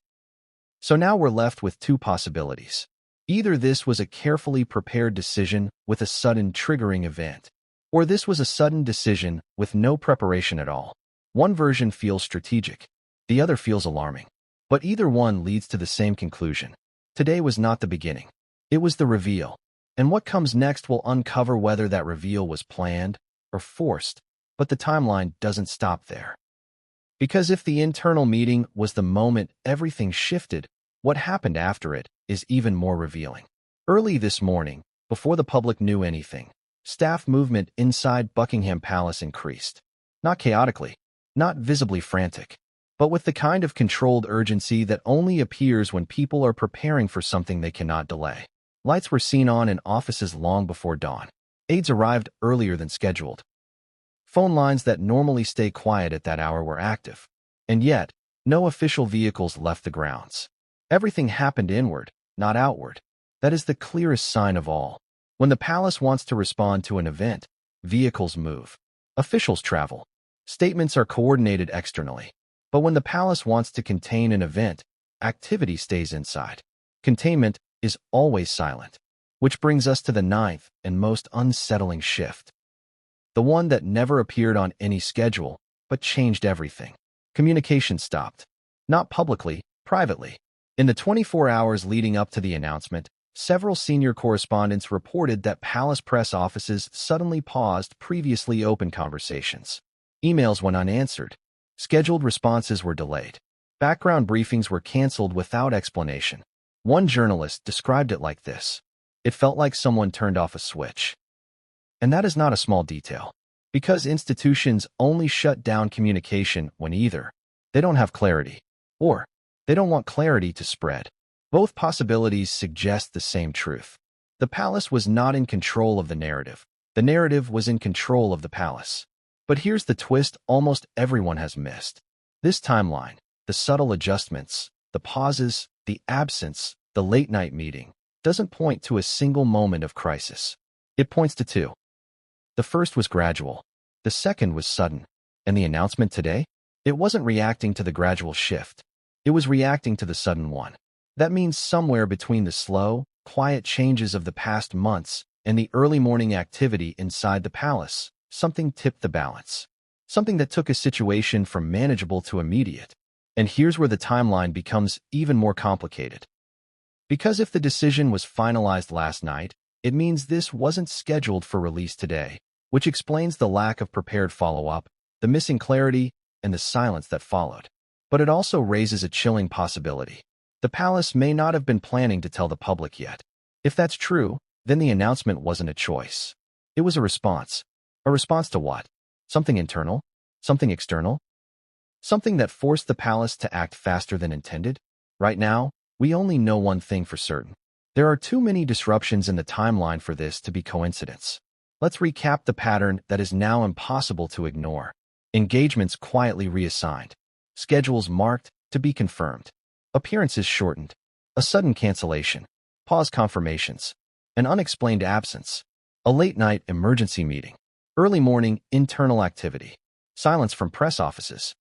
So now we're left with two possibilities. Either this was a carefully prepared decision with a sudden triggering event, or this was a sudden decision with no preparation at all. One version feels strategic, the other feels alarming. But either one leads to the same conclusion. Today was not the beginning. It was the reveal. And what comes next will uncover whether that reveal was planned or forced. But the timeline doesn't stop there. Because if the internal meeting was the moment everything shifted, what happened after it is even more revealing. Early this morning, before the public knew anything, staff movement inside Buckingham Palace increased. Not chaotically, not visibly frantic, but with the kind of controlled urgency that only appears when people are preparing for something they cannot delay. Lights were seen on in offices long before dawn. Aides arrived earlier than scheduled. Phone lines that normally stay quiet at that hour were active. And yet, no official vehicles left the grounds. Everything happened inward, not outward. That is the clearest sign of all. When the palace wants to respond to an event, vehicles move. Officials travel. Statements are coordinated externally. But when the palace wants to contain an event, activity stays inside. Containment is always silent. Which brings us to the ninth and most unsettling shift. The one that never appeared on any schedule, but changed everything. Communication stopped. Not publicly, privately. In the 24 hours leading up to the announcement, several senior correspondents reported that palace press offices suddenly paused previously open conversations. Emails went unanswered. Scheduled responses were delayed. Background briefings were canceled without explanation. One journalist described it like this: "It felt like someone turned off a switch." And that is not a small detail, because institutions only shut down communication when either they don't have clarity or they don't want clarity to spread. Both possibilities suggest the same truth. The palace was not in control of the narrative. The narrative was in control of the palace. But here's the twist almost everyone has missed. This timeline, the subtle adjustments, the pauses, the absence, the late-night meeting, doesn't point to a single moment of crisis. It points to two. The first was gradual. The second was sudden. And the announcement today? It wasn't reacting to the gradual shift. It was reacting to the sudden one. That means somewhere between the slow, quiet changes of the past months and the early morning activity inside the palace, something tipped the balance. Something that took a situation from manageable to immediate. And here's where the timeline becomes even more complicated. Because if the decision was finalized last night, it means this wasn't scheduled for release today, which explains the lack of prepared follow-up, the missing clarity, and the silence that followed. But it also raises a chilling possibility. The palace may not have been planning to tell the public yet. If that's true, then the announcement wasn't a choice. It was a response. A response to what? Something internal? Something external? Something that forced the palace to act faster than intended? Right now, we only know one thing for certain. There are too many disruptions in the timeline for this to be coincidence. Let's recap the pattern that is now impossible to ignore. Engagements quietly reassigned. Schedules marked to be confirmed. Appearances shortened. A sudden cancellation. Pause confirmations. An unexplained absence. A late-night emergency meeting. Early morning internal activity. Silence from press offices.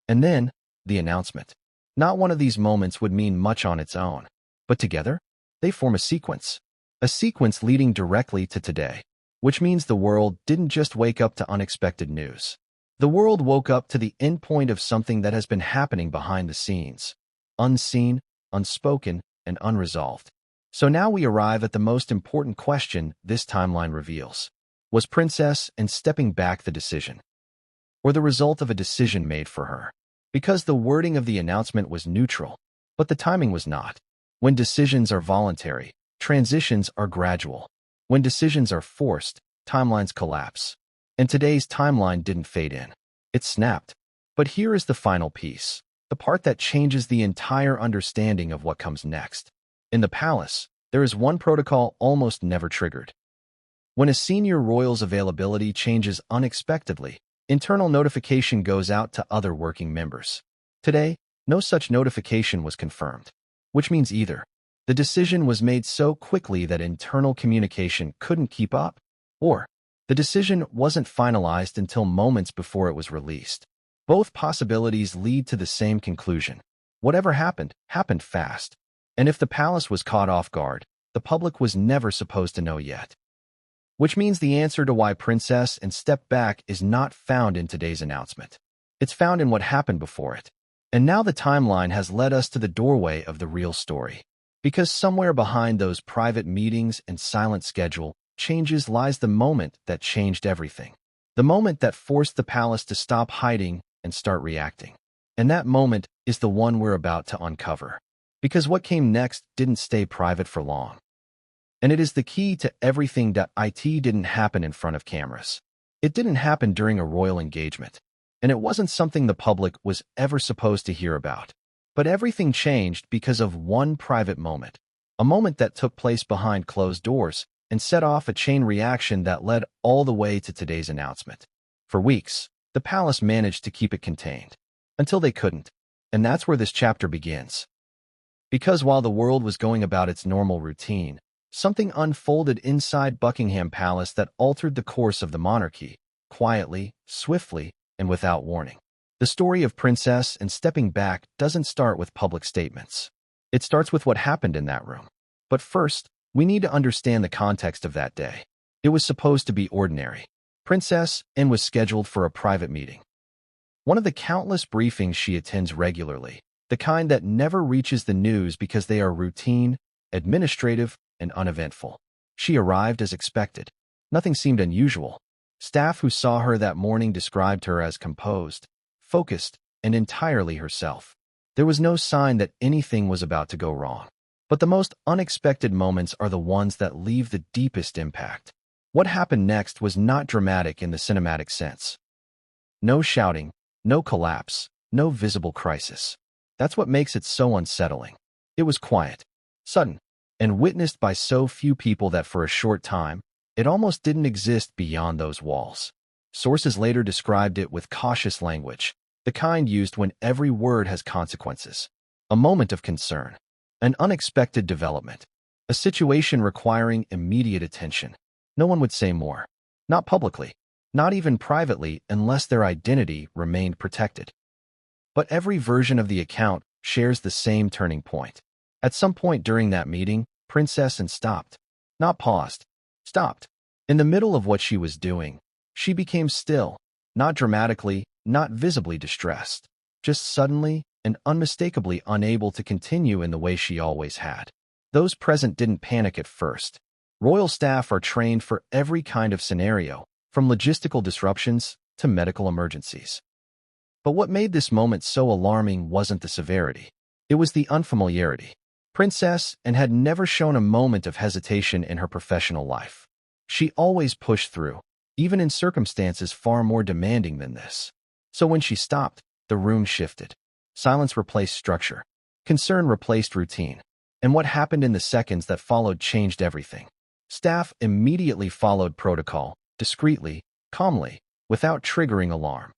And then, the announcement. Not one of these moments would mean much on its own. But together, they form a sequence. A sequence leading directly to today. Which means the world didn't just wake up to unexpected news. The world woke up to the endpoint of something that has been happening behind the scenes. Unseen, unspoken, and unresolved. So now we arrive at the most important question this timeline reveals. Was Princess Anne stepping back the decision? Or the result of a decision made for her? Because the wording of the announcement was neutral, but the timing was not. When decisions are voluntary, transitions are gradual. When decisions are forced, timelines collapse. And today's timeline didn't fade in. It snapped. But here is the final piece, the part that changes the entire understanding of what comes next. In the palace, there is one protocol almost never triggered. When a senior royal's availability changes unexpectedly, internal notification goes out to other working members. Today, no such notification was confirmed, which means either the decision was made so quickly that internal communication couldn't keep up, or the decision wasn't finalized until moments before it was released. Both possibilities lead to the same conclusion. Whatever happened, happened fast. And if the palace was caught off guard, the public was never supposed to know yet. Which means the answer to why Princess Anne stepped back is not found in today's announcement. It's found in what happened before it. And now the timeline has led us to the doorway of the real story. Because somewhere behind those private meetings and silent schedule changes lies the moment that changed everything. The moment that forced the palace to stop hiding and start reacting. And that moment is the one we're about to uncover. Because what came next didn't stay private for long. And it is the key to everything that didn't happen in front of cameras. It didn't happen during a royal engagement. And it wasn't something the public was ever supposed to hear about. But everything changed because of one private moment. A moment that took place behind closed doors and set off a chain reaction that led all the way to today's announcement. For weeks, the palace managed to keep it contained. Until they couldn't. And that's where this chapter begins. Because while the world was going about its normal routine, something unfolded inside Buckingham Palace that altered the course of the monarchy, quietly, swiftly, and without warning. The story of Princess and stepping back doesn't start with public statements. It starts with what happened in that room. But first, we need to understand the context of that day. It was supposed to be ordinary. Princess N was scheduled for a private meeting. One of the countless briefings she attends regularly, the kind that never reaches the news because they are routine, administrative, and uneventful. She arrived as expected. Nothing seemed unusual. Staff who saw her that morning described her as composed, focused, and entirely herself. There was no sign that anything was about to go wrong. But the most unexpected moments are the ones that leave the deepest impact. What happened next was not dramatic in the cinematic sense. No shouting, no collapse, no visible crisis. That's what makes it so unsettling. It was quiet, sudden, and witnessed by so few people that for a short time, it almost didn't exist beyond those walls. Sources later described it with cautious language, the kind used when every word has consequences. A moment of concern. An unexpected development. A situation requiring immediate attention. No one would say more. Not publicly. Not even privately unless their identity remained protected. But every version of the account shares the same turning point. At some point during that meeting, Princess N stopped. Not paused. Stopped. In the middle of what she was doing, she became still. Not dramatically, not visibly distressed. Just suddenly and unmistakably unable to continue in the way she always had. Those present didn't panic at first. Royal staff are trained for every kind of scenario, from logistical disruptions to medical emergencies. But what made this moment so alarming wasn't the severity. It was the unfamiliarity. Princess N had never shown a moment of hesitation in her professional life. She always pushed through, even in circumstances far more demanding than this. So when she stopped, the room shifted. Silence replaced structure. Concern replaced routine. And what happened in the seconds that followed changed everything. Staff immediately followed protocol, discreetly, calmly, without triggering alarm.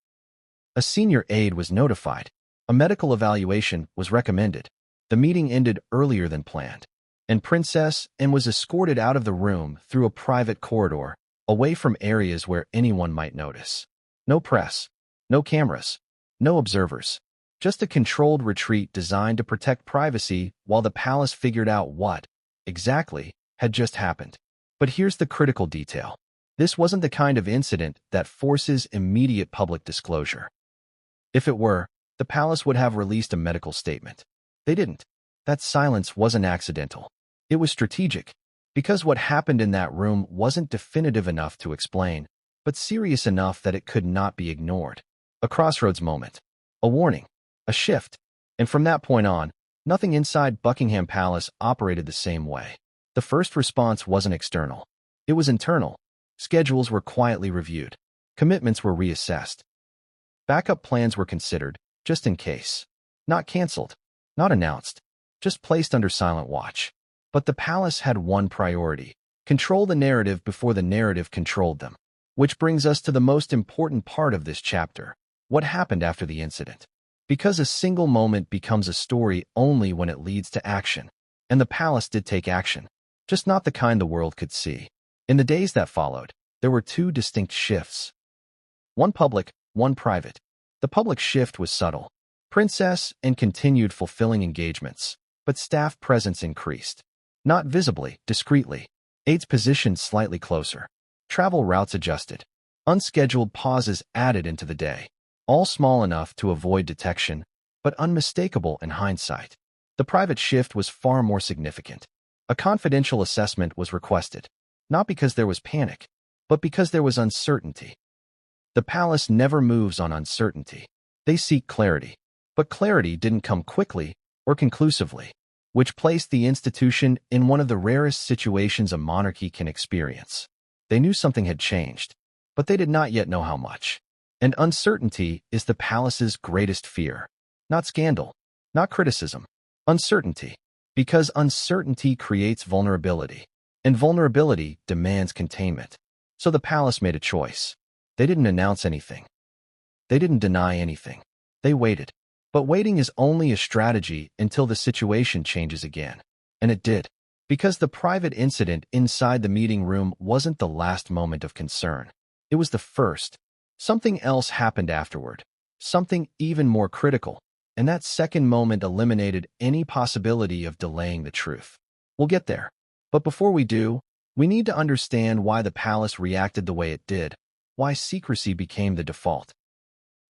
A senior aide was notified. A medical evaluation was recommended. The meeting ended earlier than planned. And Princess N was escorted out of the room through a private corridor, away from areas where anyone might notice. No press. No cameras. No observers. Just a controlled retreat designed to protect privacy while the palace figured out what, exactly, had just happened. But here's the critical detail. This wasn't the kind of incident that forces immediate public disclosure. If it were, the palace would have released a medical statement. They didn't. That silence wasn't accidental. It was strategic. Because what happened in that room wasn't definitive enough to explain, but serious enough that it could not be ignored. A crossroads moment. A warning. A shift. And from that point on, nothing inside Buckingham Palace operated the same way. The first response wasn't external. It was internal. Schedules were quietly reviewed. Commitments were reassessed. Backup plans were considered, just in case. Not canceled. Not announced. Just placed under silent watch. But the palace had one priority. Control the narrative before the narrative controlled them. Which brings us to the most important part of this chapter. What happened after the incident? Because a single moment becomes a story only when it leads to action. And the palace did take action. Just not the kind the world could see. In the days that followed, there were two distinct shifts. One public, one private. The public shift was subtle. Princess N continued fulfilling engagements, but staff presence increased. Not visibly, discreetly. Aides positioned slightly closer. Travel routes adjusted. Unscheduled pauses added into the day. All small enough to avoid detection, but unmistakable in hindsight. The private shift was far more significant. A confidential assessment was requested, not because there was panic, but because there was uncertainty. The palace never moves on uncertainty. They seek clarity. But clarity didn't come quickly or conclusively, which placed the institution in one of the rarest situations a monarchy can experience. They knew something had changed, but they did not yet know how much. And uncertainty is the palace's greatest fear. Not scandal, not criticism. Uncertainty. Because uncertainty creates vulnerability, and vulnerability demands containment. So the palace made a choice. They didn't announce anything. They didn't deny anything. They waited. But waiting is only a strategy until the situation changes again. And it did. Because the private incident inside the meeting room wasn't the last moment of concern. It was the first. Something else happened afterward, something even more critical, and that second moment eliminated any possibility of delaying the truth. We'll get there. But before we do, we need to understand why the palace reacted the way it did, why secrecy became the default.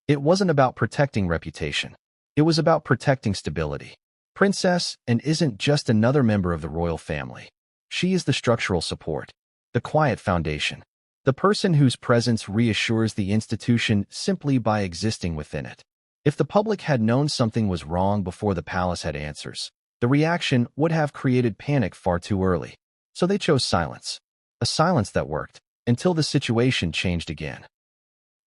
It wasn't about protecting reputation. It was about protecting stability. Princess Anne isn't just another member of the royal family. She is the structural support, the quiet foundation, the person whose presence reassures the institution simply by existing within it. If the public had known something was wrong before the palace had answers, the reaction would have created panic far too early. So they chose silence. A silence that worked, until the situation changed again.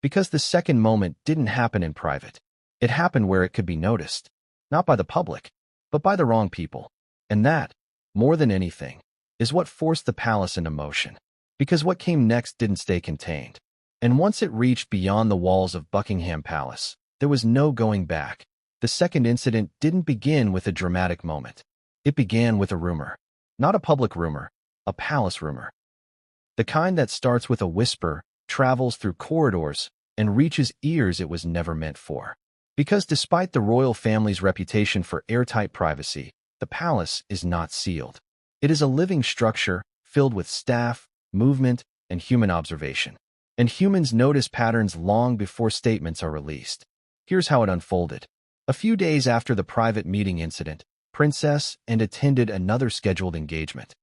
Because the second moment didn't happen in private. It happened where it could be noticed. Not by the public, but by the wrong people. And that, more than anything, is what forced the palace into motion. Because what came next didn't stay contained. And once it reached beyond the walls of Buckingham Palace, there was no going back. The second incident didn't begin with a dramatic moment. It began with a rumor. Not a public rumor, a palace rumor. The kind that starts with a whisper, travels through corridors, and reaches ears it was never meant for. Because despite the royal family's reputation for airtight privacy, the palace is not sealed. It is a living structure filled with staff, movement, and human observation. And humans notice patterns long before statements are released. Here's how it unfolded. A few days after the private meeting incident, Princess Anne attended another scheduled engagement.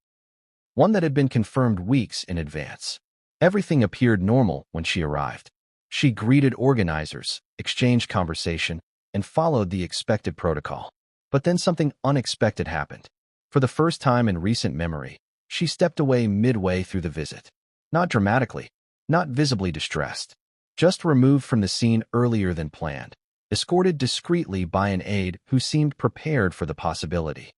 One that had been confirmed weeks in advance. Everything appeared normal when she arrived. She greeted organizers, exchanged conversation, and followed the expected protocol. But then something unexpected happened. For the first time in recent memory, she stepped away midway through the visit. Not dramatically, not visibly distressed. Just removed from the scene earlier than planned, escorted discreetly by an aide who seemed prepared for the possibility.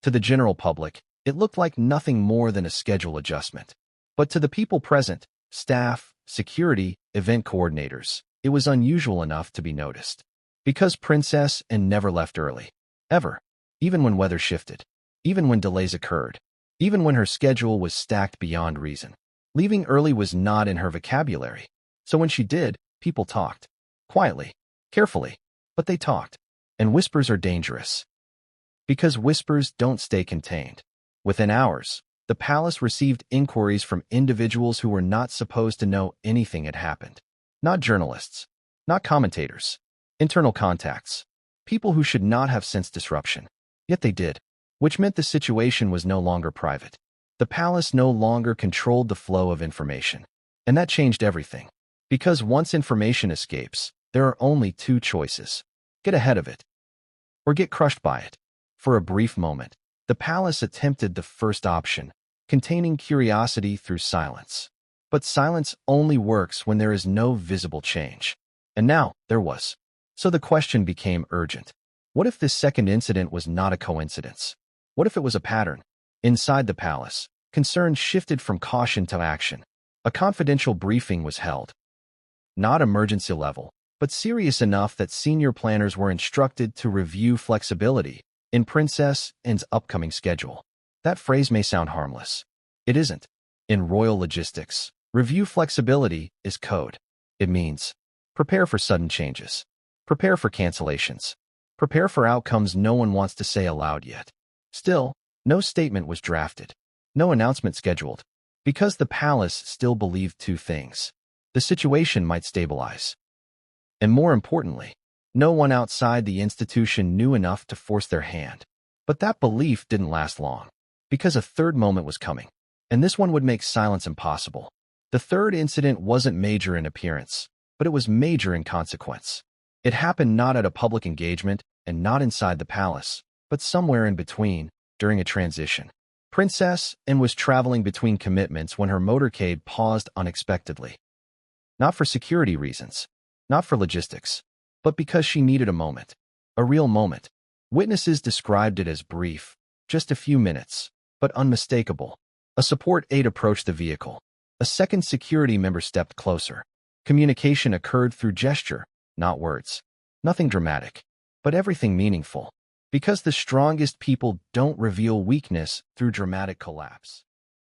To the general public, it looked like nothing more than a schedule adjustment. But to the people present, staff, security, event coordinators, it was unusual enough to be noticed. Because Princess Anne never left early. Ever. Even when weather shifted. Even when delays occurred. Even when her schedule was stacked beyond reason. Leaving early was not in her vocabulary. So when she did, people talked. Quietly. Carefully. But they talked. And whispers are dangerous. Because whispers don't stay contained. Within hours, the palace received inquiries from individuals who were not supposed to know anything had happened. Not journalists. Not commentators. Internal contacts. People who should not have sensed disruption. Yet they did. Which meant the situation was no longer private. The palace no longer controlled the flow of information. And that changed everything. Because once information escapes, there are only two choices. Get ahead of it. Or get crushed by it. For a brief moment, the palace attempted the first option, containing curiosity through silence. But silence only works when there is no visible change. And now, there was. So the question became urgent. What if this second incident was not a coincidence? What if it was a pattern? Inside the palace, concern shifted from caution to action. A confidential briefing was held. Not emergency level, but serious enough that senior planners were instructed to review flexibility in Princess Anne's upcoming schedule. That phrase may sound harmless. It isn't. In royal logistics, review flexibility is code. It means prepare for sudden changes. Prepare for cancellations. Prepare for outcomes no one wants to say aloud yet. Still, no statement was drafted. No announcement scheduled. Because the palace still believed two things. The situation might stabilize. And more importantly, no one outside the institution knew enough to force their hand. But that belief didn't last long. Because a third moment was coming. And this one would make silence impossible. The third incident wasn't major in appearance, but it was major in consequence. It happened not at a public engagement and not inside the palace, but somewhere in between, during a transition. Princess Anne was traveling between commitments when her motorcade paused unexpectedly. Not for security reasons, not for logistics, but because she needed a moment. A real moment. Witnesses described it as brief, just a few minutes, but unmistakable. A support aide approached the vehicle. A second security member stepped closer. Communication occurred through gesture, not words. Nothing dramatic, but everything meaningful. Because the strongest people don't reveal weakness through dramatic collapse.